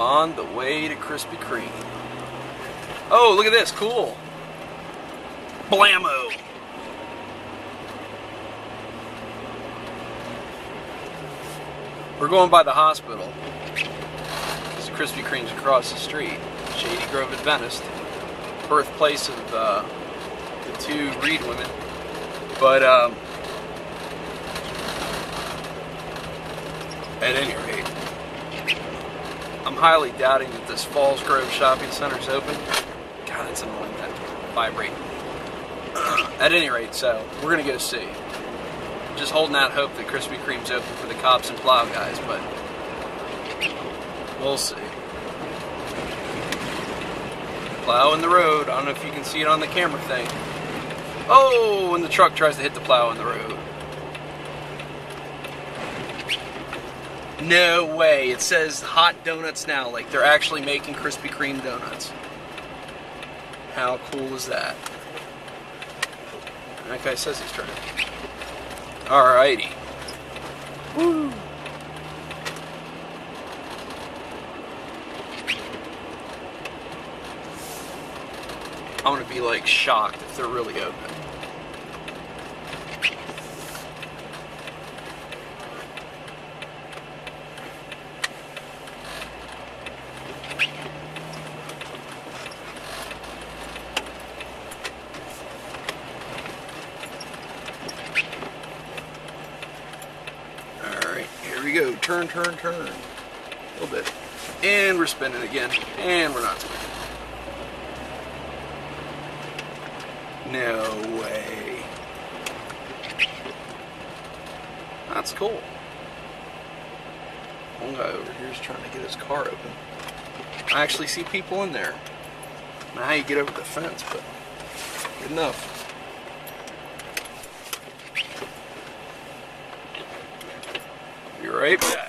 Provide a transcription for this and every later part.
on the way to Krispy Kreme. Oh, look at this, cool. Blammo. We're going by the hospital. Because Krispy Kreme's across the street. Shady Grove Adventist. Birthplace of the two Reed women. But, at any rate, I'm highly doubting that this Falls Grove Shopping Center is open. God, it's annoying that vibrate. At any rate, so we're gonna go see. Just holding out hope that Krispy Kreme's open for the cops and plow guys, but we'll see. Plow in the road. I don't know if you can see it on the camera thing. Oh, and the truck tries to hit the plow in the road. No way. It says hot donuts now, like they're actually making Krispy Kreme donuts. How cool is that? That guy says he's trying. Alrighty. Woo! I'm gonna be like shocked if they're really open. Here we go. Turn, turn, turn. A little bit. And we're spinning again. And we're not spinning. No way. That's cool. One guy over here is trying to get his car open. I actually see people in there. I don't know how you get over the fence, but good enough. Be right back.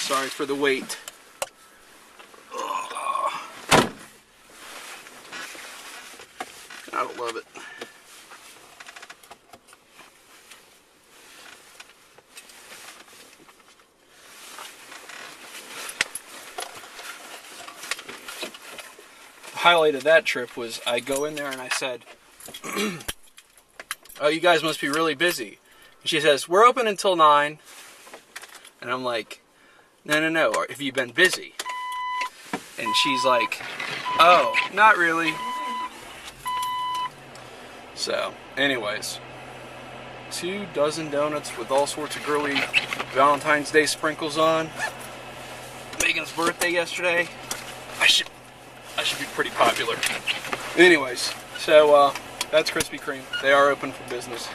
Sorry for the wait. I don't love it. The highlight of that trip was I go in there and I said, oh, you guys must be really busy. And she says, we're open until 9. And I'm like, no, have you been busy? And she's like, oh, not really. So, anyways, 2 dozen donuts with all sorts of girly Valentine's Day sprinkles on. Megan's birthday yesterday. I should be pretty popular. Anyways, so that's Krispy Kreme. They are open for business.